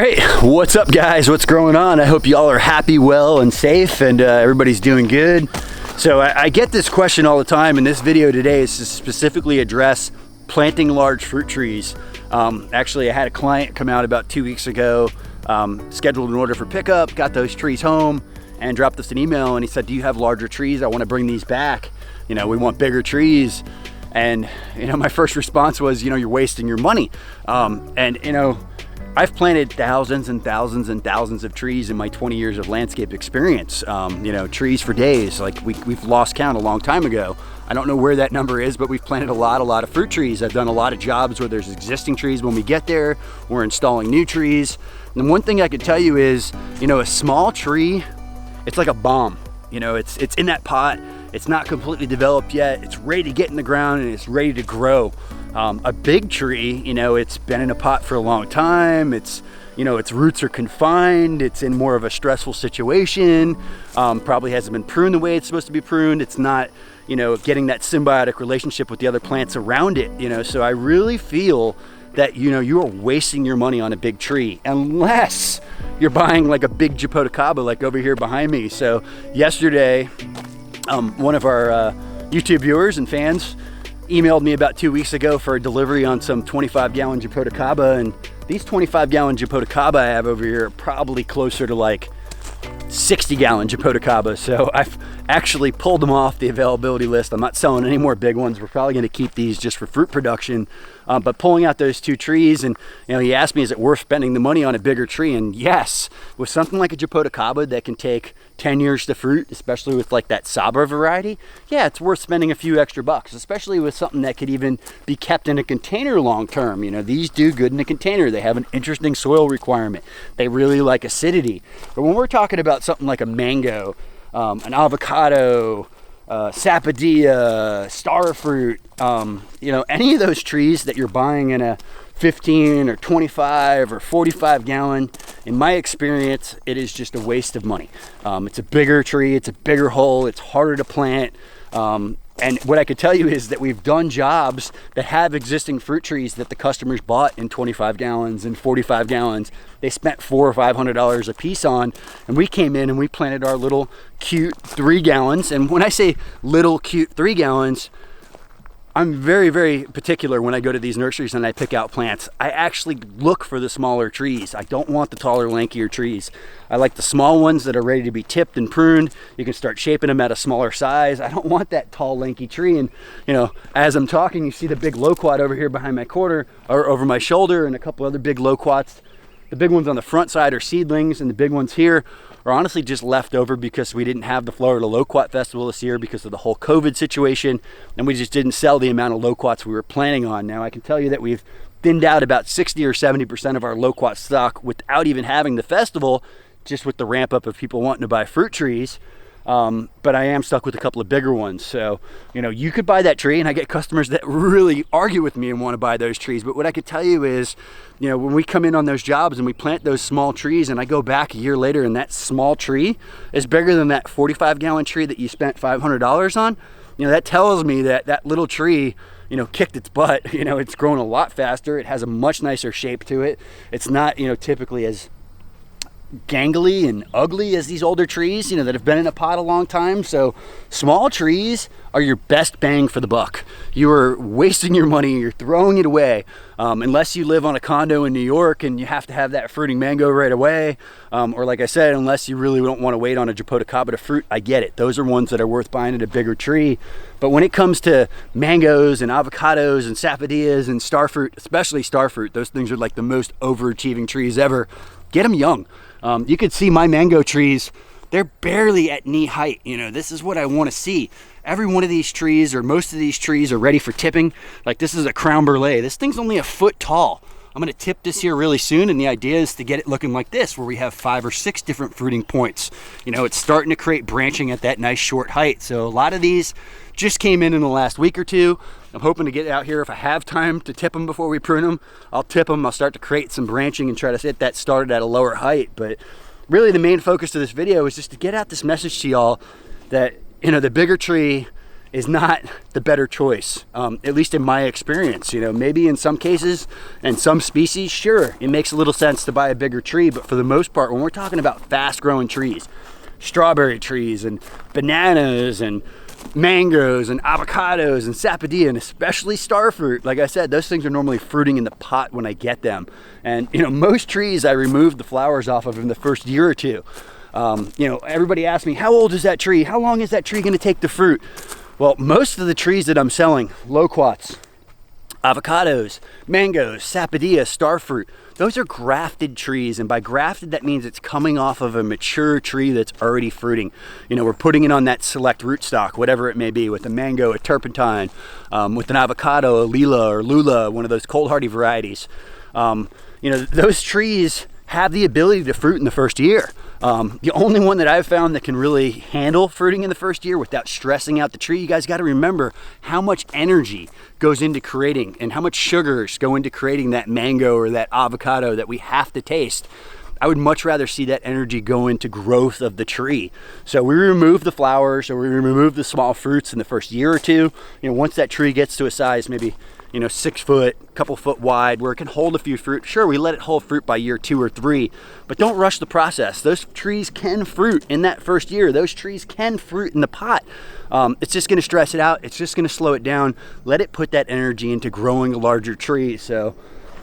right, what's up guys? What's going on? I hope y'all are happy, well, and safe, and everybody's doing good. So I get this question all the time, and this video today is to specifically address planting large fruit trees. Actually, I had a client come out about 2 weeks ago, scheduled an order for pickup, got those trees home, and dropped us an email, and he said, do you have larger trees? I want to bring these back. You know, we want bigger trees. And, you know, my first response was, you know, you're wasting your money. And, you know, I've planted thousands and thousands and thousands of trees in my 20 years of landscape experience. You know, trees for days, like we've lost count a long time ago. I don't know where that number is, but we've planted a lot of fruit trees. I've done a lot of jobs where there's existing trees. When we get there, we're installing new trees. And one thing I could tell you is, you know, a small tree, it's like a bomb. You know, it's in that pot. It's not completely developed yet. It's ready to get in the ground and it's ready to grow. A big tree, you know, it's been in a pot for a long time. It's, you know, its roots are confined. It's in more of a stressful situation. Probably hasn't been pruned the way it's supposed to be pruned. It's not, you know, getting that symbiotic relationship with the other plants around it, you know. So I really feel that, you know, you are wasting your money on a big tree unless you're buying like a big Japotacaba like over here behind me. So yesterday, one of our YouTube viewers and fans emailed me about 2 weeks ago for a delivery on some 25-gallon Japotacaba, and these 25-gallon Japotacaba I have over here are probably closer to like 60-gallon Japotacaba. So I've actually pulled them off the availability list. I'm not selling any more big ones. We're probably going to keep these just for fruit production. But pulling out those two trees, and you know, he asked me, is it worth spending the money on a bigger tree? And yes, with something like a Japotacaba that can take 10 years to fruit, especially with like that Sabra variety, yeah, it's worth spending a few extra bucks, especially with something that could even be kept in a container long term. You know, these do good in a container. They have an interesting soil requirement. They really like acidity. But when we're talking about something like a mango, an avocado, sapodilla, starfruit, you know, any of those trees that you're buying in a 15 or 25 or 45 gallon, in my experience, it is just a waste of money. It's a bigger tree, it's a bigger hole, it's harder to plant. And what I could tell you is that we've done jobs that have existing fruit trees that the customers bought in 25 gallons and 45 gallons. They spent $400 or $500 a piece on, and we came in and we planted our little cute 3 gallons. And when I say little cute 3 gallons, I'm very, very particular when I go to these nurseries and I pick out plants. I actually look for the smaller trees. I don't want the taller, lankier trees. I like the small ones that are ready to be tipped and pruned. You can start shaping them at a smaller size. I don't want that tall, lanky tree. And, you know, as I'm talking, you see the big loquat over here behind my quarter, or over my shoulder, and a couple other big loquats. The big ones on the front side are seedlings, and the big ones here are honestly just left over because we didn't have the Florida Loquat Festival this year because of the whole COVID situation, and we just didn't sell the amount of loquats we were planning on. Now, I can tell you that we've thinned out about 60 or 70% of our loquat stock without even having the festival, just with the ramp up of people wanting to buy fruit trees. But I am stuck with a couple of bigger ones. So, you know, you could buy that tree, and I get customers that really argue with me and want to buy those trees. But what I could tell you is, you know, when we come in on those jobs and we plant those small trees, and I go back a year later and that small tree is bigger than that 45-gallon tree that you spent $500 on, you know, that tells me that that little tree, you know, kicked its butt. You know, it's grown a lot faster. It has a much nicer shape to it. It's not, you know, typically as gangly and ugly as these older trees, you know, that have been in a pot a long time. So small trees are your best bang for the buck. You are wasting your money, you're throwing it away, unless you live on a condo in New York and you have to have that fruiting mango right away, or like I said, unless you really don't want to wait on a Japotacaba to fruit. I get it, those are ones that are worth buying at a bigger tree. But when it comes to mangoes and avocados and sapodillas and starfruit, especially starfruit, those things are like the most overachieving trees ever. Get them young. You could see my mango trees, they're barely at knee height. You know, this is what I want to see. Every one of these trees, or most of these trees, are ready for tipping. Like this is a crown brulee. This thing's only a foot tall. I'm going to tip this here really soon, and the idea is to get it looking like this, where we have 5 or 6 different fruiting points. You know, it's starting to create branching at that nice short height. So a lot of these just came in the last week or two. I'm hoping to get out here. If I have time to tip them before we prune them, I'll tip them. I'll start to create some branching and try to get that started at a lower height. But really the main focus of this video is just to get out this message to y'all that, you know, the bigger tree is not the better choice, at least in my experience. You know, maybe in some cases and some species, sure, it makes a little sense to buy a bigger tree, but for the most part, when we're talking about fast growing trees, strawberry trees and bananas and mangoes and avocados and sapodilla, and especially starfruit, like I said, those things are normally fruiting in the pot when I get them. And you know, most trees I remove the flowers off of in the first year or two. You know, everybody asks me, how old is that tree? How long is that tree going to take the fruit? Well, most of the trees that I'm selling, loquats, avocados, mangoes, sapodilla, starfruit, those are grafted trees. And by grafted, that means it's coming off of a mature tree that's already fruiting. You know, we're putting it on that select rootstock, whatever it may be, with a mango, a turpentine, with an avocado, a lila or lula, one of those cold hardy varieties. You know, those trees have the ability to fruit in the first year. The only one that I've found that can really handle fruiting in the first year without stressing out the tree, you guys got to remember how much energy goes into creating and how much sugars go into creating that mango or that avocado that we have to taste. I would much rather see that energy go into growth of the tree. So we remove the flowers or we remove the small fruits in the first year or two. You know, once that tree gets to a size maybe, you know, 6 foot, couple foot wide, where it can hold a few fruit. Sure, we let it hold fruit by year 2 or 3, but don't rush the process. Those trees can fruit in that first year. Those trees can fruit in the pot. It's just gonna stress it out. It's just gonna slow it down. Let it put that energy into growing a larger tree. So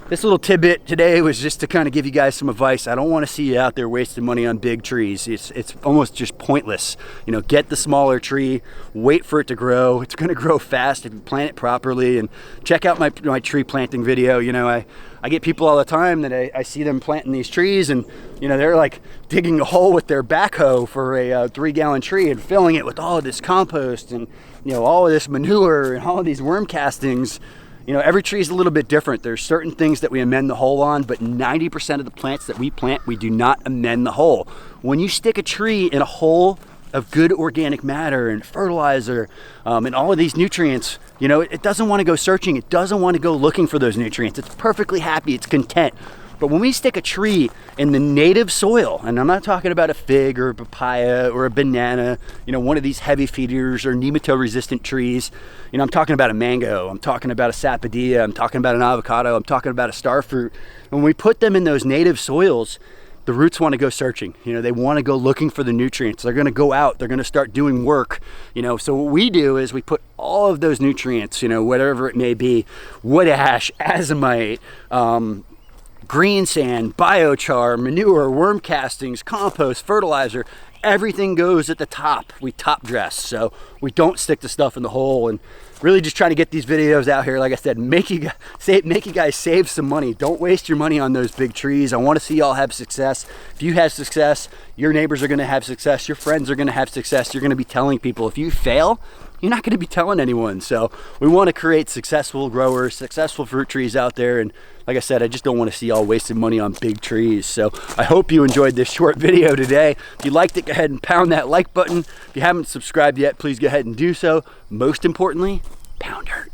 this little tidbit today was just to kind of give you guys some advice. I don't want to see you out there wasting money on big trees. It's almost just pointless. You know, get the smaller tree, wait for it to grow. It's going to grow fast if you plant it properly. And check out my tree planting video. You know, I get people all the time that I see them planting these trees, and you know, they're like digging a hole with their backhoe for a 3-gallon tree and filling it with all of this compost and, you know, all of this manure and all of these worm castings. You know, every tree is a little bit different. There's certain things that we amend the hole on, but 90% of the plants that we plant, we do not amend the hole. When you stick a tree in a hole of good organic matter and fertilizer and all of these nutrients, you know, it doesn't want to go searching. It doesn't want to go looking for those nutrients. It's perfectly happy. It's content. But when we stick a tree in the native soil, and I'm not talking about a fig or a papaya or a banana, you know, one of these heavy feeders or nematode resistant trees, you know, I'm talking about a mango, I'm talking about a sapodilla, I'm talking about an avocado, I'm talking about a starfruit. When we put them in those native soils, the roots want to go searching. You know, they want to go looking for the nutrients. They're going to go out, they're going to start doing work, you know. So what we do is we put all of those nutrients, you know, whatever it may be, wood ash, azomite, green sand, biochar, manure, worm castings, compost, fertilizer, everything goes at the top. We top dress, so we don't stick the stuff in the hole. And really just trying to get these videos out here, like I said, make you guys save some money. Don't waste your money on those big trees. I want to see y'all have success. If you have success, your neighbors are going to have success, your friends are going to have success. You're going to be telling people. If you fail, you're not going to be telling anyone. So we want to create successful growers, successful fruit trees out there. And like I said, I just don't want to see y'all wasting money on big trees. So I hope you enjoyed this short video today. If you liked it, go ahead and pound that like button. If you haven't subscribed yet, please go ahead and do so. Most importantly, pound dirt.